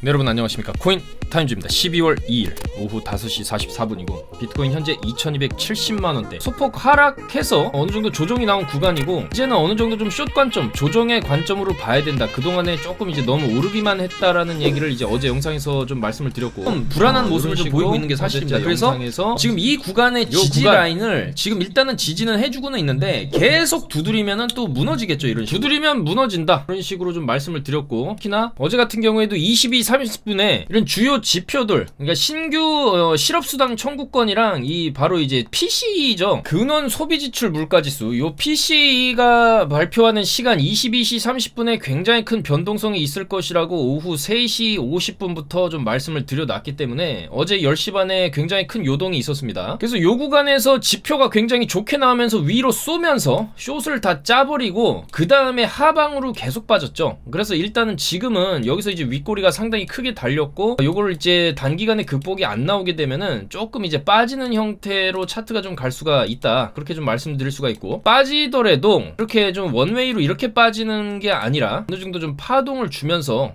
네, 여러분 안녕하십니까. 코인 타임즈입니다. 12월 2일 오후 5시 44분이고 비트코인 현재 2270만원대 소폭 하락해서 어느정도 조정이 나온 구간이고, 이제는 어느정도 좀 숏 관점, 조정의 관점으로 봐야 된다. 그동안에 조금 이제 너무 오르기만 했다라는 얘기를 이제 어제 영상에서 좀 말씀을 드렸고, 좀 불안한 모습을 좀 보이고 있는 게 사실입니다. 그래서 지금 이 구간의 지지 라인을 지금 일단은 지지는 해주고는 있는데 계속 두드리면은 또 무너지겠죠. 이런 식으로 두드리면 무너진다, 그런 식으로 좀 말씀을 드렸고, 특히나 어제 같은 경우에도 22:30분에 이런 주요 지표들, 그러니까 신규 실업수당 청구권이랑 이 바로 이제 PCE죠. 근원 소비지출 물가지수, 요 PCE가 발표하는 시간 22시 30분에 굉장히 큰 변동성이 있을 것이라고 오후 3시 50분부터 좀 말씀을 드려놨기 때문에 어제 10시 반에 굉장히 큰 요동이 있었습니다. 그래서 요 구간에서 지표가 굉장히 좋게 나오면서 위로 쏘면서 숏을 다 짜버리고 그 다음에 하방으로 계속 빠졌죠. 그래서 일단은 지금은 여기서 이제 윗꼬리가 상당히 크게 달렸고, 요걸 이제 단기간에 극복이 안 나오게 되면은 조금 이제 빠지는 형태로 차트가 좀 갈 수가 있다, 그렇게 좀 말씀드릴 수가 있고, 빠지더라도 이렇게 좀 원웨이로 이렇게 빠지는 게 아니라 어느 정도 좀 파동을 주면서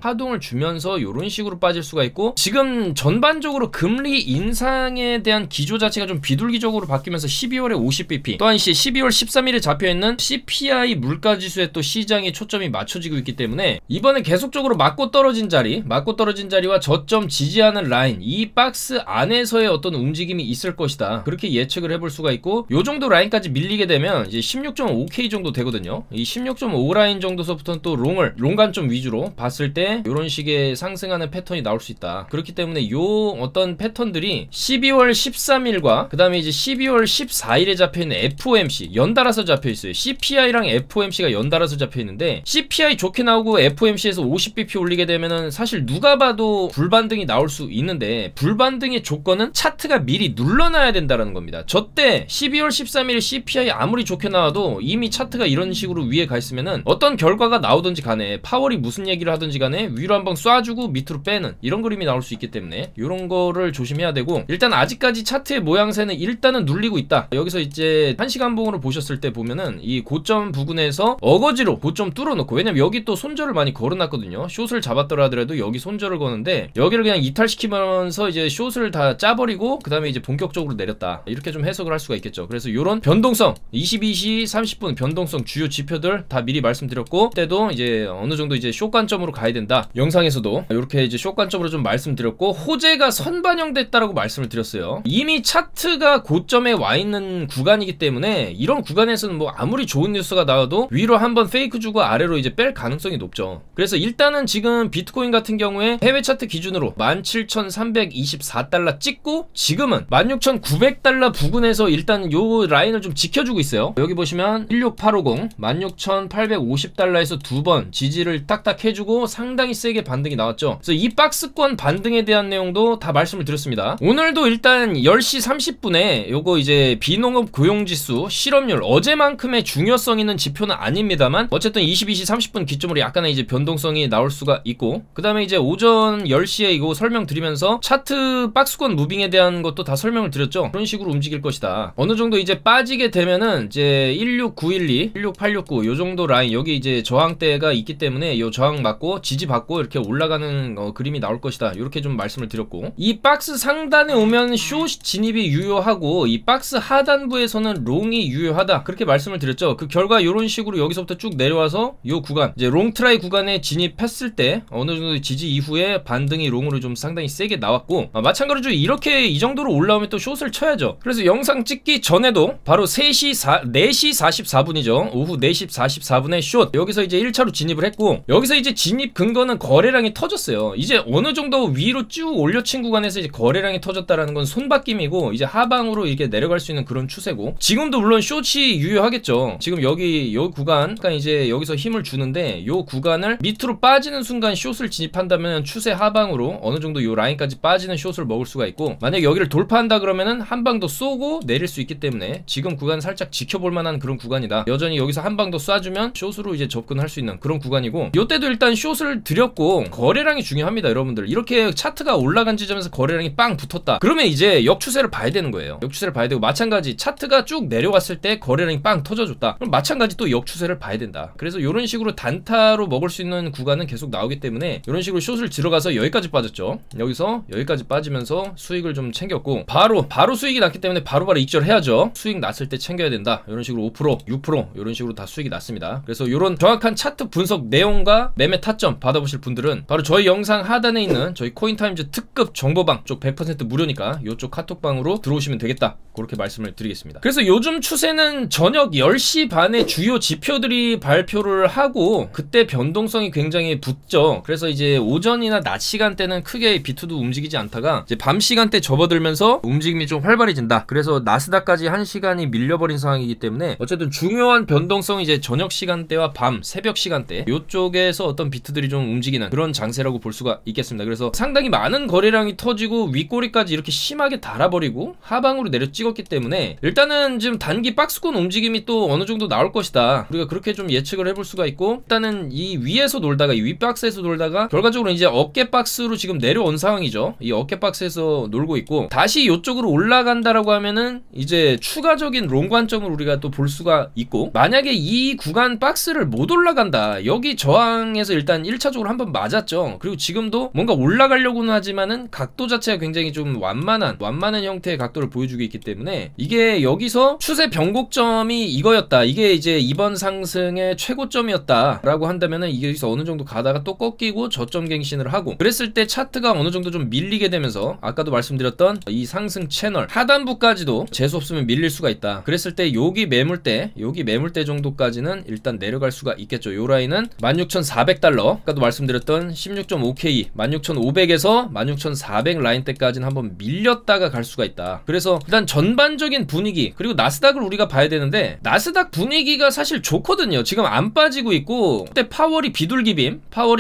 요런 식으로 빠질 수가 있고, 지금 전반적으로 금리 인상에 대한 기조 자체가 좀 비둘기적으로 바뀌면서 12월에 50bp, 또한 12월 13일에 잡혀있는 CPI 물가지수에 또 시장의 초점이 맞춰지고 있기 때문에 이번에 계속적으로 맞고 떨어진 자리와 저점 지지하는 라인, 이 박스 안에서의 어떤 움직임이 있을 것이다, 그렇게 예측을 해볼 수가 있고, 요 정도 라인까지 밀리게 되면 이제 16.5K 정도 되거든요. 이 16.5 라인 정도서부터는 또 롱관점 위주로 봤을 때 요런 식의 상승하는 패턴이 나올 수 있다. 그렇기 때문에 요 어떤 패턴들이 12월 13일과 그 다음에 이제 12월 14일에 잡혀있는 FOMC 연달아서 잡혀있어요. CPI랑 FOMC가 연달아서 잡혀있는데, CPI 좋게 나오고 FOMC에서 50bp 올리게 되면은 사실 누가 봐도 불반등이 나올 수 있는데, 불반등의 조건은 차트가 미리 눌러놔야 된다는 겁니다. 저때 12월 13일 CPI 아무리 좋게 나와도 이미 차트가 이런 식으로 위에 가 있으면은 어떤 결과가 나오든지 간에, 파월이 무슨 얘기를 하든지 간에 위로 한번 쏴주고 밑으로 빼는 이런 그림이 나올 수 있기 때문에 이런 거를 조심해야 되고, 일단 아직까지 차트의 모양새는 일단은 눌리고 있다. 여기서 이제 1시간봉으로 보셨을 때 보면은 이 고점 부근에서 어거지로 고점 뚫어놓고, 왜냐면 여기 또 손절을 많이 걸어놨거든요. 숏을 잡았더라 하더라도 여기 손절을 거는데 여기를 그냥 이탈시키면서 이제 숏을 다 짜버리고 그 다음에 이제 본격적으로 내렸다, 이렇게 좀 해석을 할 수가 있겠죠. 그래서 요런 변동성 22시 30분 변동성 주요 지표들 다 미리 말씀드렸고, 그때도 이제 어느 정도 이제 숏 관점으로 가야 된다, 영상에서도 이렇게 이제 숏 관점으로 좀 말씀드렸고, 호재가 선반영됐다라고 말씀을 드렸어요. 이미 차트가 고점에 와 있는 구간이기 때문에 이런 구간에서는 뭐 아무리 좋은 뉴스가 나와도 위로 한번 페이크 주고 아래로 이제 뺄 가능성이 높죠. 그래서 일단은 지금 비트코인 같은 경우에 해외 차트 기준으로 17,324달러 찍고 지금은 16,900달러 부근에서 일단 요 라인을 좀 지켜주고 있어요. 여기 보시면 16850 16,850달러에서 두 번 지지를 딱딱 해주고 상당히 세게 반등이 나왔죠. 그래서 이 박스권 반등에 대한 내용도 다 말씀을 드렸습니다. 오늘도 일단 10시 30분에 요거 이제 비농업 고용지수 실업률, 어제만큼의 중요성 있는 지표는 아닙니다만 어쨌든 22시 30분 기점으로 약간의 이제 변동성이 나올 수가 있고, 그 다음에 이제 오전 10시에 이거 설명드리면서 차트 박스권 무빙에 대한 것도 다 설명을 드렸죠. 그런 식으로 움직일 것이다. 어느 정도 이제 빠지게 되면은 이제 16912, 16869 요 정도 라인, 여기 이제 저항대가 있기 때문에 요 저항 맞고 지지 받고 이렇게 올라가는 그림이 나올 것이다, 이렇게 좀 말씀을 드렸고, 이 박스 상단에 오면 숏 진입이 유효하고 이 박스 하단부에서는 롱이 유효하다, 그렇게 말씀을 드렸죠. 그 결과 요런 식으로 여기서부터 쭉 내려와서 요 구간 이제 롱 트라이 구간에 진입했을 때 어느 정도 지지 이후에 반등이 롱으로 좀 상당히 세게 나왔고, 마찬가지로 이렇게 이 정도로 올라오면 또 숏을 쳐야죠. 그래서 영상 찍기 전에도 바로 4시 44분이죠. 오후 4시 44분에 숏, 여기서 이제 1차로 진입을 했고, 여기서 이제 진입 근거는 거래량이 터졌어요. 이제 어느 정도 위로 쭉 올려친 구간에서 이제 거래량이 터졌다라는 건 손바뀜이고, 이제 하방으로 이렇게 내려갈 수 있는 그런 추세고, 지금도 물론 숏이 유효하겠죠. 지금 여기 요 구간, 그러니까 이제 여기서 힘을 주는데 요 구간을 밑으로 빠지는 순간 숏을 진입한다면 추세 하방으로 어느 정도 요 라인까지 빠지는 숏을 먹을 수가 있고, 만약 여기를 돌파한다 그러면은 한 방 더 쏘고 내릴 수 있기 때문에 지금 구간 살짝 지켜볼 만한 그런 구간이다. 여전히 여기서 한 방 더 쏴주면 숏으로 이제 접근할 수 있는 그런 구간이고, 요때도 일단 숏을 드렸고, 거래량이 중요합니다. 여러분들 이렇게 차트가 올라간 지점에서 거래량이 빵 붙었다 그러면 이제 역추세를 봐야 되는 거예요. 역추세를 봐야 되고, 마찬가지 차트가 쭉 내려갔을 때 거래량이 빵 터져줬다, 그럼 마찬가지 또 역추세를 봐야 된다. 그래서 이런 식으로 단타로 먹을 수 있는 구간은 계속 나오기 때문에 이런 식으로 숏을 풋을 들어가서 여기까지 빠졌죠. 여기서 여기까지 빠지면서 수익을 좀 챙겼고, 바로 수익이 났기 때문에 바로바로 익절해야죠. 수익 났을 때 챙겨야 된다. 이런 식으로 5%, 6% 이런 식으로 다 수익이 났습니다. 그래서 이런 정확한 차트 분석 내용과 매매 타점 받아보실 분들은 바로 저희 영상 하단에 있는 저희 코인타임즈 특급 정보방 쪽 100% 무료니까 이쪽 카톡방으로 들어오시면 되겠다, 그렇게 말씀을 드리겠습니다. 그래서 요즘 추세는 저녁 10시 반에 주요 지표들이 발표를 하고 그때 변동성이 굉장히 붙죠. 그래서 이제 오전이나 낮 시간대는 크게 비트도 움직이지 않다가 이제 밤 시간대 접어들면서 움직임이 좀 활발해진다. 그래서 나스닥까지 1시간이 밀려버린 상황이기 때문에 어쨌든 중요한 변동성이 이제 저녁 시간대와 밤, 새벽 시간대 요쪽에서 어떤 비트들이 좀 움직이는 그런 장세라고 볼 수가 있겠습니다. 그래서 상당히 많은 거래량이 터지고 윗꼬리까지 이렇게 심하게 달아버리고 하방으로 내려 찍었기 때문에 일단은 지금 단기 박스권 움직임이 또 어느 정도 나올 것이다, 우리가 그렇게 좀 예측을 해볼 수가 있고, 일단은 이 위에서 놀다가 이 윗박스에서 놀다가 결과적으로 이제 어깨 박스로 지금 내려온 상황이죠. 이 어깨 박스에서 놀고 있고 다시 이쪽으로 올라간다라고 하면은 이제 추가적인 롱 관점을 우리가 또 볼 수가 있고, 만약에 이 구간 박스를 못 올라간다, 여기 저항에서 일단 1차적으로 한번 맞았죠. 그리고 지금도 뭔가 올라가려고는 하지만은 각도 자체가 굉장히 좀 완만한 형태의 각도를 보여주고 있기 때문에 이게 여기서 추세 변곡점이 이거였다, 이게 이제 이번 상승의 최고점이었다 라고 한다면은 이게 여기서 어느 정도 가다가 또 꺾이고 저점 갱신을 하고, 그랬을 때 차트가 어느 정도 좀 밀리게 되면서 아까도 말씀드렸던 이 상승 채널 하단부까지도 재수 없으면 밀릴 수가 있다. 그랬을 때 여기 매물대 정도까지는 일단 내려갈 수가 있겠죠. 요 라인은 16,400달러, 아까도 말씀드렸던 16.5K 16,500에서 16,400 라인대까지는 한번 밀렸다가 갈 수가 있다. 그래서 일단 전반적인 분위기, 그리고 나스닥을 우리가 봐야 되는데 나스닥 분위기가 사실 좋거든요. 지금 안 빠지고 있고, 그때 파월이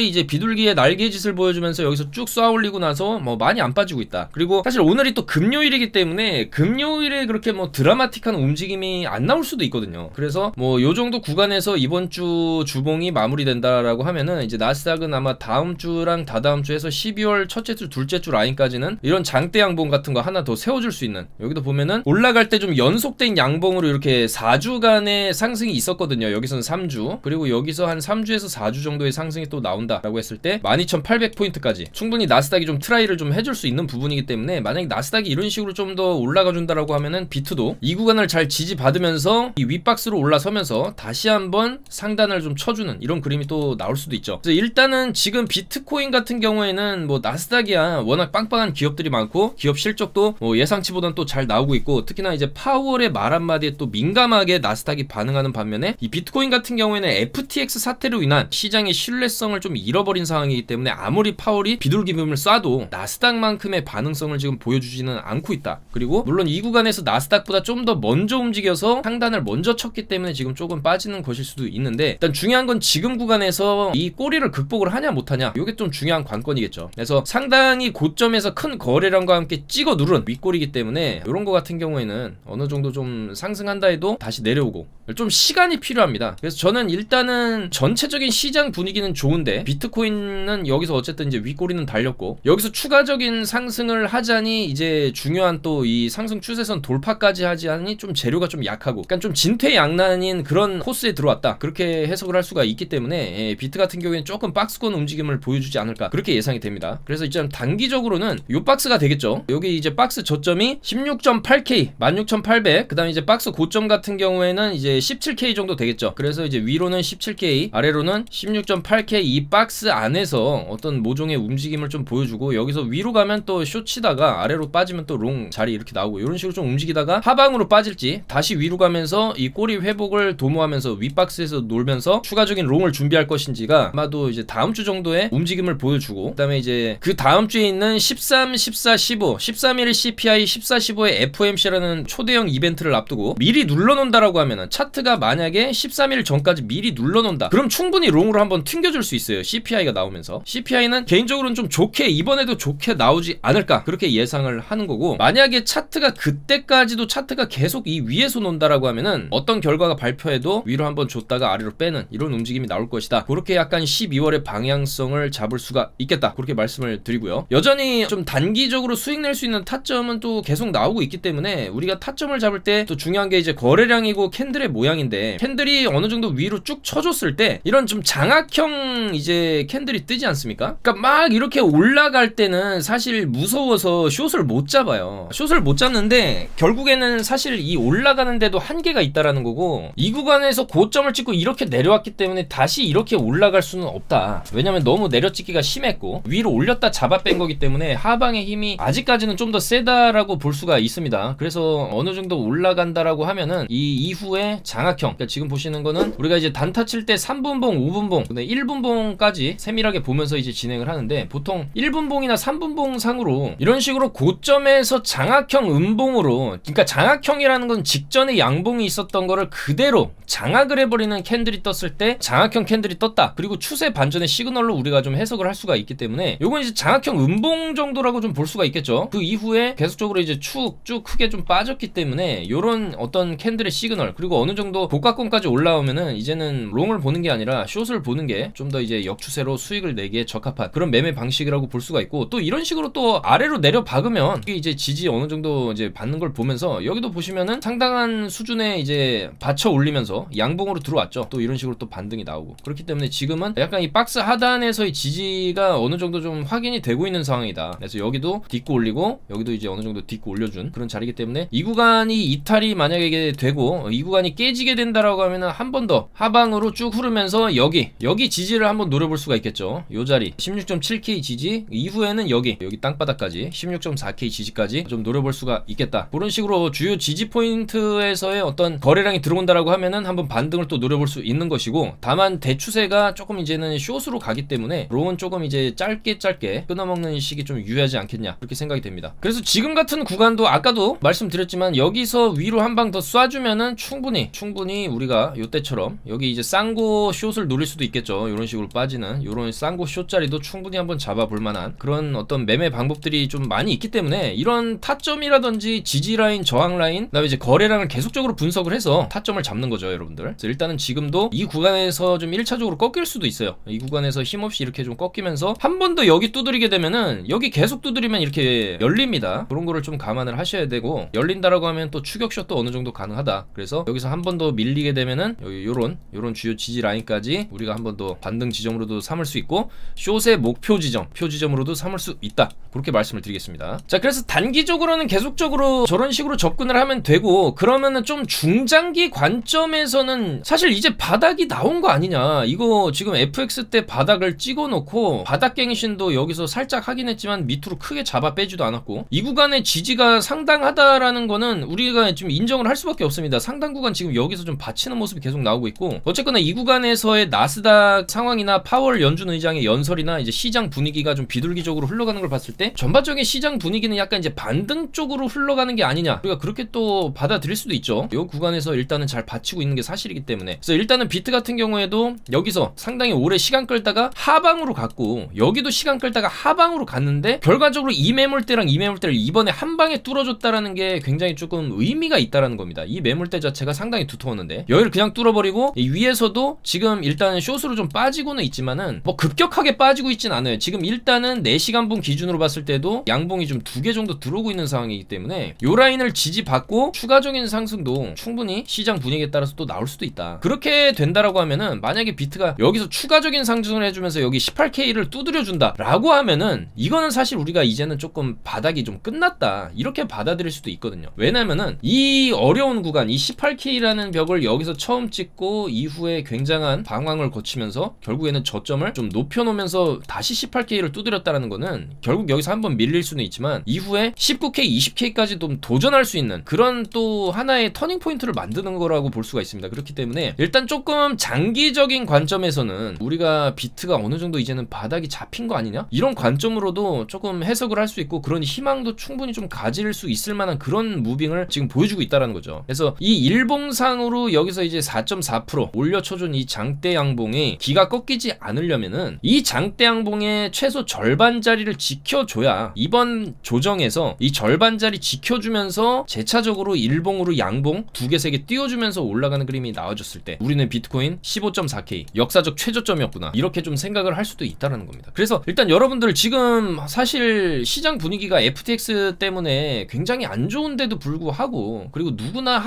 이제 비둘기의 날개짓을 보여주면서 여기서 쭉 쏘아올리고 나서 뭐 많이 안 빠지고 있다. 그리고 사실 오늘이 또 금요일이기 때문에 금요일에 그렇게 뭐 드라마틱한 움직임이 안 나올 수도 있거든요. 그래서 뭐 요 정도 구간에서 이번 주 주봉이 마무리된다라고 하면은 이제 나스닥은 아마 다음 주랑 다다음 주에서 12월 첫째 주, 둘째 주 라인까지는 이런 장대 양봉 같은 거 하나 더 세워줄 수 있는, 여기도 보면은 올라갈 때 좀 연속된 양봉으로 이렇게 4주간의 상승이 있었거든요. 여기서는 3주, 그리고 여기서 한 3주에서 4주 정도의 상승이 또 나온다라고 했을 때 12,800포인트까지 충분히 나스닥이 좀 트라이를 좀 해줄 수 있는 부분이기 때문에, 만약에 나스닥이 이런 식으로 좀 더 올라가 준다라고 하면은 비트도 이 구간을 잘 지지받으면서 이 윗박스로 올라서면서 다시 한번 상단을 좀 쳐주는 이런 그림이 또 나올 수도 있죠. 그래서 일단은 지금 비트코인 같은 경우에는 뭐 나스닥이야 워낙 빵빵한 기업들이 많고 기업 실적도 뭐 예상치보다는 또 잘 나오고 있고, 특히나 이제 파월의 말 한마디에 또 민감하게 나스닥이 반응하는 반면에 이 비트코인 같은 경우에는 FTX 사태로 인한 시장의 신뢰성을 좀 잃어버린 상황이기 때문에 아무리 파월이 비둘기빔을 쏴도 나스닥만큼의 반응성을 지금 보여주지는 않고 있다. 그리고 물론 이 구간에서 나스닥보다 좀 더 먼저 움직여서 상단을 먼저 쳤기 때문에 지금 조금 빠지는 것일 수도 있는데, 일단 중요한 건 지금 구간에서 이 꼬리를 극복을 하냐 못하냐, 이게 좀 중요한 관건이겠죠. 그래서 상당히 고점에서 큰 거래량과 함께 찍어 누른 윗꼬리이기 때문에 이런 거 같은 경우에는 어느 정도 좀 상승한다 해도 다시 내려오고 좀 시간이 필요합니다. 그래서 저는 일단은 전체적인 시장 분위기는 좋은데 비트코인은 여기서 어쨌든 이제 윗꼬리는 달렸고, 여기서 추가적인 상승을 하자니 이제 중요한 또 이 상승 추세선 돌파까지 하지 않니 좀 재료가 좀 약하고, 그러니까 좀 진퇴양난인 그런 코스에 들어왔다, 그렇게 해석을 할 수가 있기 때문에 비트 같은 경우에는 조금 박스권 움직임을 보여주지 않을까, 그렇게 예상이 됩니다. 그래서 이제 단기적으로는 요 박스가 되겠죠. 여기 이제 박스 저점이 16.8K 16,800, 그 다음에 이제 박스 고점 같은 경우에는 이제 17K 정도 되겠죠. 그래서 이제 위로는 17K, 아래로는 16.8K, 이 박스 안에서 어떤 모종의 움직임을 좀 보여주고, 여기서 위로 가면 또 숏 치다가 아래로 빠지면 또 롱 자리 이렇게 나오고, 이런 식으로 좀 움직이다가 하방으로 빠질지 다시 위로 가면서 이 꼬리 회복을 도모하면서 윗박스에서 놀면서 추가적인 롱을 준비할 것인지가 아마도 이제 다음 주 정도의 움직임을 보여주고, 그 다음에 이제 그 다음 주에 있는 13, 14, 15 13일 CPI 14, 15의 FOMC라는 초대형 이벤트를 앞두고 미리 눌러놓는다라고 하면은, 차트가 만약에 13일 전까지 미리 눌러놓는다, 그럼 충분히 롱으로 한번 튕겨줄 수 있어요. CPI가 나오면서 CPI는 개인적으로는 좀 좋게, 이번에도 좋게 나오지 않을까, 그렇게 예상을 하는 거고, 만약에 차트가 그때까지도 차트가 계속 이 위에서 논다라고 하면은 어떤 결과가 발표해도 위로 한번 줬다가 아래로 빼는 이런 움직임이 나올 것이다. 그렇게 약간 12월의 방향성을 잡을 수가 있겠다, 그렇게 말씀을 드리고요. 여전히 좀 단기적으로 수익 낼 수 있는 타점은 또 계속 나오고 있기 때문에 우리가 타점을 잡을 때 또 중요한 게 이제 거래량이고 캔들의 모양인데, 캔들이 어느 정도 위로 쭉 쳐줬을 때 이런 좀 장악형 이제 캔들이 뜨지 않습니까? 않습니까? 그러니까 막 이렇게 올라갈 때는 사실 무서워서 숏을 못 잡아요. 숏을 못 잡는데 결국에는 사실 이 올라가는데도 한계가 있다라는 거고, 이 구간에서 고점을 찍고 이렇게 내려왔기 때문에 다시 이렇게 올라갈 수는 없다. 왜냐면 너무 내려찍기가 심했고 위로 올렸다 잡아 뺀 거기 때문에 하방의 힘이 아직까지는 좀 더 세다라고 볼 수가 있습니다. 그래서 어느 정도 올라간다라고 하면은 이 이후에 장악형, 그러니까 지금 보시는 거는 우리가 이제 단타 칠 때 3분봉, 5분봉, 근데 1분봉까지 세밀하게 보면서 이제 진행을 하는데, 보통 1분봉이나 3분봉 상으로 이런 식으로 고점에서 장악형 음봉으로, 그러니까 장악형이라는 건 직전에 양봉이 있었던 거를 그대로 장악을 해버리는 캔들이 떴을 때 장악형 캔들이 떴다, 그리고 추세 반전의 시그널로 우리가 좀 해석을 할 수가 있기 때문에 요건 이제 장악형 음봉 정도라고 좀 볼 수가 있겠죠. 그 이후에 계속적으로 이제 쭉 크게 좀 빠졌기 때문에 요런 어떤 캔들의 시그널, 그리고 어느 정도 고가권까지 올라오면은 이제는 롱을 보는 게 아니라 숏을 보는 게 좀 더 이제 역추세로 수익을 내기에 적합한 그런 매매 방식이라고 볼 수가 있고, 또 이런 식으로 또 아래로 내려 박으면 이게 이제 지지 어느 정도 이제 받는 걸 보면서 여기도 보시면은 상당한 수준의 이제 받쳐 올리면서 양봉으로 들어왔죠. 또 이런 식으로 또 반등이 나오고, 그렇기 때문에 지금은 약간 이 박스 하단에서의 지지가 어느 정도 좀 확인이 되고 있는 상황이다. 그래서 여기도 딛고 올리고 여기도 이제 어느 정도 딛고 올려준 그런 자리이기 때문에 이 구간이 이탈이 만약에 이게 되고 이 구간이 깨지게 된다라고 하면은 한 번 더 하방으로 쭉 흐르면서 여기 지지를 한번 노려볼 수가 있겠죠. 요 자리 16.7K 지지 이후에는 여기 땅바닥까지 16.4K 지지까지 좀 노려볼 수가 있겠다. 그런 식으로 주요 지지 포인트에서의 어떤 거래량이 들어온다라고 하면은 한번 반등을 또 노려볼 수 있는 것이고, 다만 대추세가 조금 이제는 숏으로 가기 때문에 롱은 조금 이제 짧게 끊어먹는 식이 좀 유효하지 않겠냐, 그렇게 생각이 됩니다. 그래서 지금 같은 구간도 아까도 말씀드렸지만 여기서 위로 한 방 더 쏴주면은 충분히 우리가 요때처럼 여기 이제 쌍고 숏을 노릴 수도 있겠죠. 이런 식으로 빠지는 요런 쌍고 숏 자리도 충분히 한번 잡아볼 만한 그런 어떤 매매 방법들이 좀 많이 있기 때문에, 이런 타점이라든지 지지 라인, 저항 라인, 그다음에 이제 거래량을 계속적으로 분석을 해서 타점을 잡는 거죠, 여러분들. 그래서 일단은 지금도 이 구간에서 좀 1차적으로 꺾일 수도 있어요. 이 구간에서 힘없이 이렇게 좀 꺾이면서 한 번 더 여기 두드리게 되면은 여기 계속 두드리면 이렇게 열립니다. 그런 거를 좀 감안을 하셔야 되고, 열린다라고 하면 또 추격샷도 어느 정도 가능하다. 그래서 여기서 한 번 더 밀리게 되면은 여기 요런 주요 지지 라인까지 우리가 한 번 더 반등 지점으로도 삼을 수 있고, 숏의 목표 지점으로도 삼을 수 있다. 그렇게 말씀을 드리겠습니다. 자, 그래서 단기적으로는 계속적으로 저런 식으로 접근을 하면 되고, 그러면은 좀 중장기 관점에서는 사실 이제 바닥이 나온 거 아니냐. 이거 지금 FX 때 바닥을 찍어 놓고 바닥갱신도 여기서 살짝 하긴 했지만 밑으로 크게 잡아 빼지도 않았고, 이 구간의 지지가 상당하다라는 거는 우리가 좀 인정을 할 수밖에 없습니다. 상당 구간 지금 여기서 좀 받치는 모습이 계속 나오고 있고, 어쨌거나 이 구간에서의 나스닥 상황이나 파월 연준 의장의 연설이나 이제 시장 분위기가 좀 비둘기적으로 흘러가는 걸 봤을 때 전반적인 시장 분위기는 약간 이제 반등 쪽으로 흘러가는 게 아니냐, 우리가 그렇게 또 받아들일 수도 있죠. 이 구간에서 일단은 잘 받치고 있는 게 사실이기 때문에. 그래서 일단은 비트 같은 경우에도 여기서 상당히 오래 시간 끌다가 하방으로 갔고, 여기도 시간 끌다가 하방으로 갔는데 결과적으로 이 매물대랑 이 매물대를 이번에 한 방에 뚫어줬다라는 게 굉장히 조금 의미가 있다라는 겁니다. 이 매물대 자체가 상당히 두터웠는데 여기를 그냥 뚫어버리고, 이 위에서도 지금 일단은 숏으로 좀 빠지고는 있지만은 뭐 급격하게 빠지고 있진 않아요. 지금 일단은 4시간분 기준으로 봤을 때도 양봉이 좀 2개 정도 들어오고 있는 상황이기 때문에 요 라인을 지지받고 추가적인 상승도 충분히 시장 분위기에 따라서 또 나올 수도 있다. 그렇게 된다라고 하면은, 만약에 비트가 여기서 추가적인 상승을 해주면서 여기 18K를 두드려준다 라고 하면은 이거는 사실 우리가 이제는 조금 바닥이 좀 끝났다, 이렇게 받아들일 수도 있거든요. 왜냐면은 이 어려운 구간, 이 18K라는 벽을 여기서 처음 찍고 이후에 굉장한 방황을 거치면서 결국에는 저점을 좀 높여놓으면서 다시 18K를 두드렸다라는 거는 결국 여기서 한번 밀릴 수는 있지만 이후에 19K, 20K까지 좀 도전할 수 있는 그런 또 하나의 터닝 포인트를 만드는 거라고 볼 수가 있습니다. 그렇기 때문에 일단 조금 장기적인 관점에서는 우리가 비트가 어느 정도 이제는 바닥이 잡힌 거 아니냐, 이런 관점으로도 조금 해석을 할 수 있고, 그런 희망도 충분히 좀 가질 수 있을 만한 그런 무빙을 지금 보여주고 있다는 거죠. 그래서 이 일봉상으로 여기서 이제 4.4% 올려쳐준 이 장대 양봉이 기가 꺾이지 않으려면은 이 장대 양봉의 최소 절반 자리를 지켜줘야, 이번 조정에서 이 절반 자리 지켜주면서 재차적으로 일봉으로 양봉 2개, 3개 띄워주면서 올라가는 그림이 나와줬을 때 우리는 비트코인 15.4K 역사적 최저점이었구나, 이렇게 좀 생각을 할 수도 있다는 겁니다. 그래서 일단 여러분들 지금 사실 시장 분위기가 FTX 때문에 굉장히 안 좋은데도 불구하고, 그리고 누구나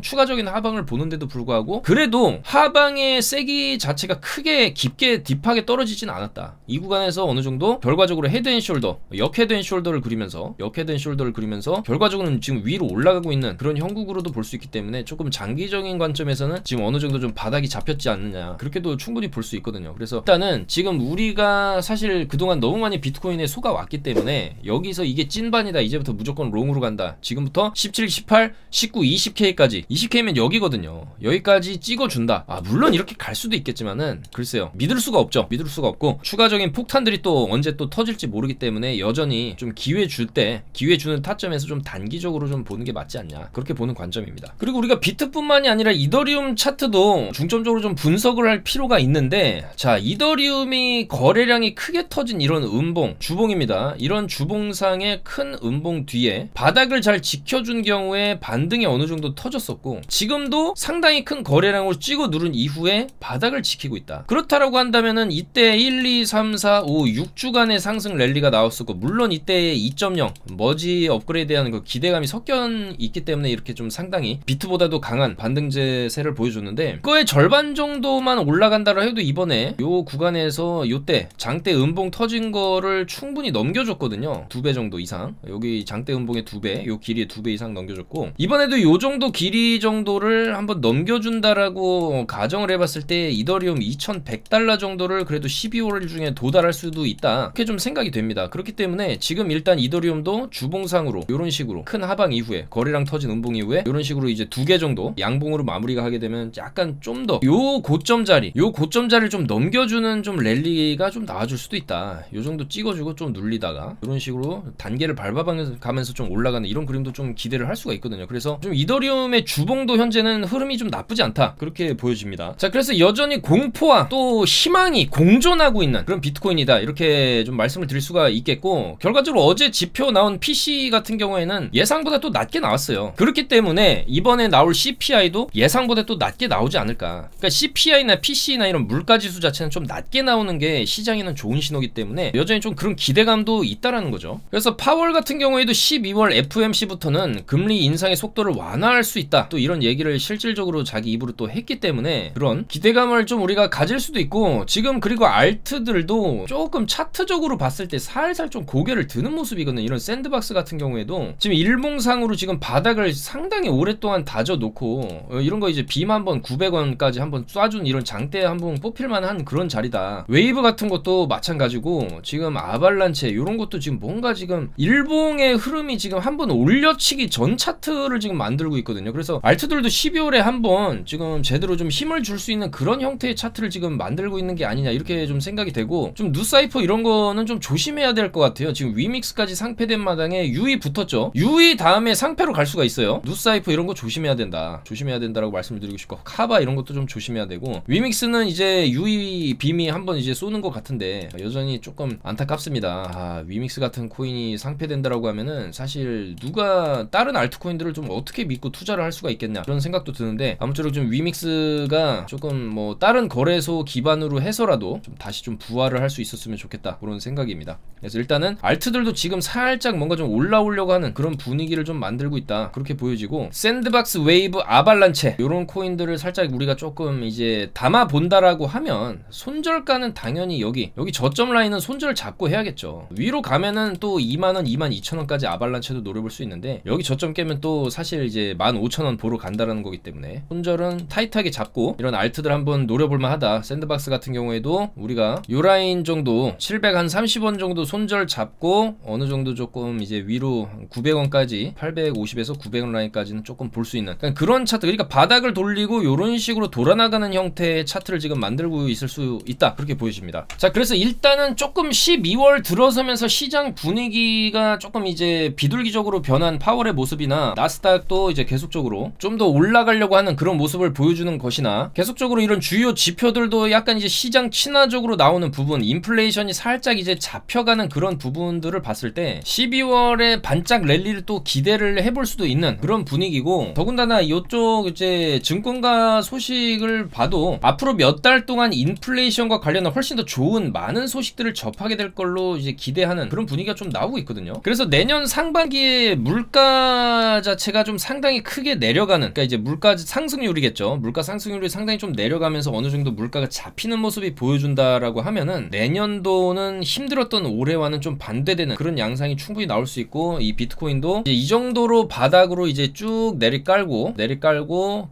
추가적인 하방을 보는데도 불구하고, 그래도 하방의 세기 자체가 크게 깊게 딥하게 떨어지진 않았다. 이 구간에서 어느 정도 결과적으로 헤드앤숄더, 역헤드앤숄더를 그리면서 결과적으로는 지금 위로 올라가고 있는 그런 형국으로도 볼 수 있기 때문에 조금 장기적인 관점에서는 지금 어느 정도 좀 바닥이 잡혔지 않느냐, 그렇게도 충분히 볼 수 있거든요. 그래서 일단은 지금 우리가 사실 그동안 너무 많이 비트코인에 속아왔기 때문에 여기서 이게 찐반이다, 이제부터 무조건 롱으로 간다, 지금부터 17, 18, 19, 20K까지, 20K면 여기거든요. 여기까지 찍어준다. 물론 이렇게 갈 수도 있겠지만은 글쎄요, 믿을 수가 없죠. 믿을 수가 없고, 추가적인 폭탄들이 또 언제 또 터질지 모르기 때문에 여전히 좀 기회 줄 때, 기회 주는 타점에서 좀 단기적으로 좀 보는 게 맞지 않냐, 그렇게 보는 관점입니다. 그리고 우리가 비트뿐만이 아니라 이더리움 차트도 중점적으로 좀 분석을 할 필요가 있는데, 자, 이더리움이 거래량이 크게 터진 이런 음봉, 주봉입니다. 이런 주봉상의 큰 음봉 뒤에 바닥을 잘 지켜준 경우에 반등이 어느 정도 터졌었고, 지금도 상당히 큰 거래량으로 찍어 누른 이후에 바닥을 지키고 있다. 그렇다라고 한다면은 이때 1, 2, 3, 4, 5, 6주간의 상승 랠리가 나왔었고, 물론 이때 2.0 머지 업그레이드하는 그 기대감이 섞여 있기 때문에 이렇게 좀 상당히 비트보다도 강한 반등제세를 보여줬는데, 그거의 절반 정도만 올라간다라 해도 이번에 요 구간에서 요때 장대 음봉 터진 거를 충분히 넘겨줬거든요. 2배 정도 이상, 여기 장대 음봉의 2배, 요 길이의 2배 이상 넘겨줬고, 이번에도 요 정도 길이 정도를 한번 넘겨준다라고 가정을 해봤을 때 이더리움 2100달러 정도를 그래도 12월 중에 도달할 수도 있다, 그렇게 좀 생각이 됩니다. 그렇기 때문에 지금 일단 이더리움도 주봉상으로 요런 식으로 큰 하방 이후에, 거래량 터진 음봉 이후에 요런 식으로 이제 2개 정도 양봉으로 마무리가 하게 되면 약간 좀 더 요 고점 자리를 좀 넘겨주는 좀 랠리가 좀 나와줄 수도 있다. 요 정도 찍어주고 좀 눌리다가 이런 식으로 단계를 밟아가면서 좀 올라가는 이런 그림도 좀 기대를 할 수가 있거든요. 그래서 좀 이더리움의 주봉도 현재는 흐름이 좀 나쁘지 않다, 그렇게 보여집니다. 자, 그래서 여전히 공포와 또 희망이 공존하고 있는 그런 비트코인이다, 이렇게 좀 말씀을 드릴 수가 있겠고, 결과적으로 어제 지표 나온 PC 같은 경우에는 예상보다 또 낮게 나왔어요. 그렇기 때문에 이번에 나올 CPI도 예상보다 또 낮게 나오지 않을까. 그러니까 CPI나 PC나 이런 물가지수 자체는 좀 낮게 나오는 게 시장에는 좋은 신호기 때문에 여전히 좀 그런 기대감도 있다라는 거죠. 그래서 파월 같은 경우에도 12월 FOMC부터는 금리 인상의 속도를 완화할 수 있다, 또 이런 얘기를 실질적으로 자기 입으로 또 했기 때문에 그런 기대감을 좀 우리가 가질 수도 있고, 지금 그리고 알트들도 조금 차트적으로 봤을 때 살살 좀 고개를 드는 모습이거든요. 이런 샌드박스 같은 경우에도 지금 일봉상으로 지금 바닥을 상당히 오랫동안 다져놓고, 이런 거 이제 빔 한번 900원까지 한번 쏴준 이런 장대 한번 뽑힐만한 그런 자리다. 웨이브 같은 것도 마찬가지고, 지금 아발란체 이런 것도 지금 뭔가 지금 일봉의 흐름이 지금 한번 올려치기 전 차트를 지금 만들고 있거든요. 그래서 알트들도 12월에 한번 지금 제대로 좀 힘을 줄 수 있는 그런 형태의 차트를 지금 만들고 있는 게 아니냐, 이렇게 좀 생각이 되고, 좀 누사이퍼 이런 거는 좀 조심해야 될 것 같아요. 지금 위믹스까지 상패된 마당에 UI 붙었죠. UI 다음에 상패로 갈 수가 있어요. 누사이퍼 이런 거 조심해야 된다라고 말씀을 드리고 싶고, 카바 이런 것도 좀 조심해야 되고, 위믹스는 이제 UI 빔이 한번 이제 쏘는 것 같은데 여전히 조금 안타깝습니다. 위믹스 같은 코인이 상패된다라고 하면은 사실 누가 다른 알트코인들을 좀 어떻게 믿고 투자를 할 수가 있겠냐, 그런 생각도 드는데, 아무쪼록 좀 위믹스가 조금 뭐 다른 거래소 기반으로 해서라도 좀 다시 좀 부활을 할 수 있었으면 좋겠다, 그런 생각입니다. 그래서 일단은 알트들도 지금 살짝 뭔가 좀 올라오려고 하는 그런 분위기를 좀 만들고 있다, 그렇게 보여지고, 샌드박스, 웨이브, 아발란체 요런 코인들을 살짝 우리가 조금 이제 담아 본다라고 하면, 손절가는 당연히 여기 저점 라인은 손절 잡고 해야겠죠. 위로 가면은 또 2만원, 22,000원까지 아발란체도 노려볼 수 있는데, 여기 저점 깨면 또 사실 이제 15,000원 보러 간다라는 거기 때문에 손절은 타이트하게 잡고 이런 알트들 한번 노려볼만 하다. 샌드박스 같은 경우에도 우리가 요 라인 정도 730원 정도 손절 잡고 어느 정도 조금 이제 위로 900원까지 850에서 900원 라인까지는 조금 볼 수 있는 그런 차트, 그러니까 바닥을 돌리고 요런 식으로 돌아나가는 형태의 차트를 지금 만들고 있을 수 있다, 그렇게 보여집니다. 자, 그래서 일단은 조금 12월 들어서면서 시장 분위기가 조금 이제 비둘기적으로 변한 파월의 모습이나, 나스닥도 이제 계속적으로 좀 더 올라가려고 하는 그런 모습을 보여주는 것이나, 계속적으로 이런 주요 지표들도 약간 이제 시장 친화적으로 나오는 부분, 인플레이션이 살짝 이제 잡혀가는 그런 부분들을 봤을 때 12월에 반짝 랠리를 또 기대를 해볼 수도 있는 그런 분위기고, 더군다나 이쪽 이제 증권가 소식을 봐도 앞으로 몇 달 동안 인플레이션과 관련한 훨씬 더 좋은 많은 소식들을 접하게 될 걸로 이제 기대하는 그런 분위기가 좀 나오고 있거든요. 그래서 내년 상반기에 물가 자체가 좀 상당히 크게 내려가는, 그러니까 이제 물가 상승률이겠죠. 물가 상승률이 상당히 좀 내려가면서 어느 정도 물가가 잡히는 모습이 보여준다라고 된다라고 하면은 내년도는 힘들었던 올해와는 좀 반대되는 그런 양상이 충분히 나올 수 있고, 이 비트코인도 이제 이 정도로 바닥으로 이제 쭉 내리깔고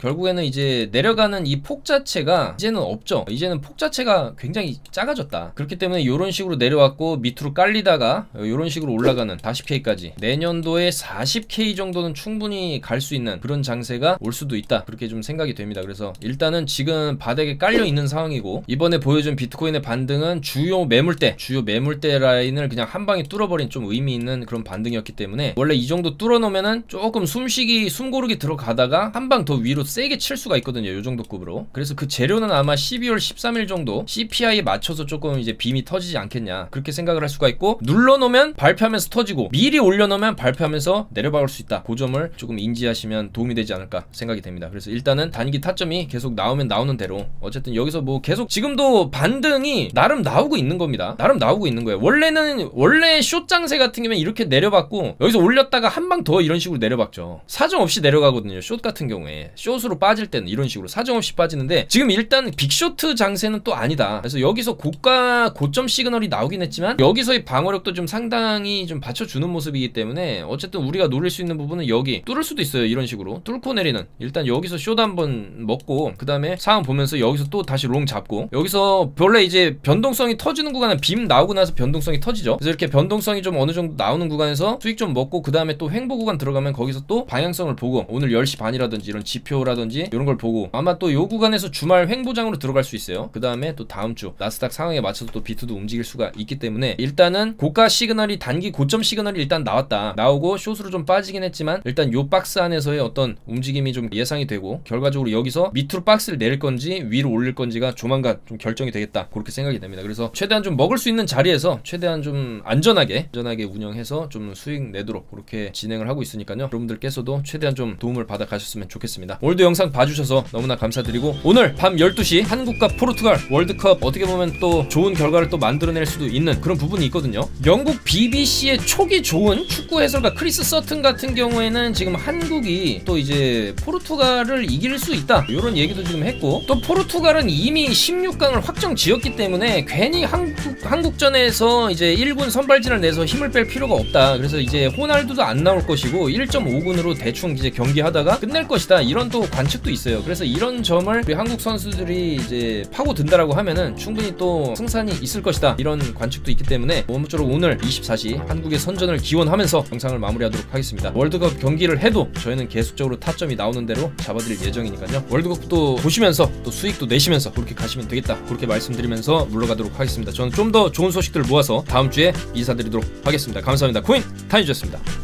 결국에는 이제 내려가는 이 폭 자체가 이제는 없죠. 이제는 폭 자체가 굉장히 작아졌다. 그렇기 때문에 이런 식으로 내려왔고 밑으로 깔리다가 이런 식으로 올라가는 40K까지 내년도에 40K 정도는 충분히 갈 수 있는 그런 장세가 올 수도 있다, 그렇게 좀 생각이 됩니다. 그래서 일단은 지금 바닥에 깔려 있는 상황이고, 이번에 보여준 비트코인의 반등은 주요 매물대 라인을 그냥 한 방에 뚫어버린 좀 의미 있는 그런 반등이었기 때문에, 원래 이 정도 뚫어놓으면은 조금 숨 고르기 들어가다가 한 방 더 위로 세게 칠 수가 있거든요, 요 정도 급으로. 그래서 그 재료는 아마 12월 13일 정도 CPI에 맞춰서 조금 이제 빔이 터지지 않겠냐, 그렇게 생각을 할 수가 있고, 눌러놓으면 발표하면서 터지고 미리 올려놓으면 발표하면서 내려박을 수 있다, 그 점을 조금 인지하시면 도움이 되지 않을까 생각이 됩니다. 그래서 일단은 단기 타점이 계속 나오면 나오는 대로, 어쨌든 여기서 뭐 계속 지금도 반등이 나름 나오고 있는 겁니다. 나름 나오고 있는 거예요. 원래 숏 장세 같은 경우는 이렇게 내려봤고 여기서 올렸다가 한 방 더 이런 식으로 내려박죠. 사정없이 내려가거든요. 숏 같은 경우에 숏으로 빠질 때는 이런 식으로 사정없이 빠지는데, 지금 일단 빅쇼트 장세는 또 아니다. 그래서 여기서 고점 시그널이 나오긴 했지만 여기서의 방어력도 좀 상당히 좀 받쳐주는 모습이기 때문에, 어쨌든 우리가 노릴 수 있는 부분은 여기 뚫을 수도 있어요. 이런 식으로 뚫고 내리는, 일단 여기서 숏 한번 먹고 그 다음에 상황 보면서 여기서 또 다시 롱 잡고, 여기서 원래 이제 변동성이 터지는 구간은 빔 나오고 나서 변동성이 터지죠. 그래서 이렇게 변동성이 좀 어느 정도 나오는 구간에서 수익 좀 먹고, 그 다음에 또 횡보 구간 들어가면 거기서 또 방향성을 보고, 오늘 10시 반이라든지 이런 지표라든지 이런 걸 보고 아마 또 요 구간에서 주말 횡보장으로 들어갈 수 있어요. 그 다음에 또 다음 주 나스닥 상황에 맞춰서 또 비트도 움직일 수가 있기 때문에, 일단은 고가 시그널이, 단기 고점 시그널이 일단 나오고 숏으로 좀 빠지긴 했지만, 일단 요 박스 안에서의 어떤 움직임이 좀 예상이 되고, 결과적으로 여기서 밑으로 박스를 내릴 건지 위로 올릴 건지가 조만간 좀 결정이 되겠다, 그렇게 생각이 됩니다. 그래서 최대한 좀 먹을 수 있는 자리에서 최대한 좀 안전하게 운영해서 좀 수익 내도록 그렇게 진행을 하고 있으니까요. 여러분들께서도 최대한 좀 도움을 받아 가셨으면 좋겠습니다. 오늘도 영상 봐주셔서 너무나 감사드리고, 오늘 밤 12시 한국과 포르투갈 월드컵 어떻게 보면 또 좋은 결과를 또 만들어낼 수도 있는 그런 부분이 있거든요. 영국 BBC의 촉이 좋은 축구 해설가 크리스 서튼 같은 경우에는 지금 한국이 또 이제 포르투갈을 이길 수 있다, 이런 얘기도 지금 했고, 또 포르투갈은 이미 16강을 확정 지었기 때문에 괜히 한국전에서 이제 1군 선발진을 내서 힘을 뺄 필요가 없다. 그래서 이제 호날두도 안 나올 것이고 1.5군으로 대충 이제 경기하다가 끝낼 것이다, 이런 또 관측도 있어요. 그래서 이런 점을 우리 한국 선수들이 이제 파고든다라고 하면은 충분히 또 승산이 있을 것이다, 이런 관측도 있기 때문에 모쪼록 오늘 24시 한국의 선전을 기원하면서 영상을 마무리하도록 하겠습니다. 월드컵 경기를 해도 저희는 계속적으로 타점이 나오는 대로 잡아드릴 예정이니까요. 월드컵도 보시면서 또 수익도 내시면서 그렇게 가시면 되겠다, 그렇게 말씀드리면서 물러가도록 하겠습니다. 저는 좀 더 좋은 소식들을 모아서 다음 주에 인사드리도록 하겠습니다. 감사합니다. 코인 타임즈였습니다.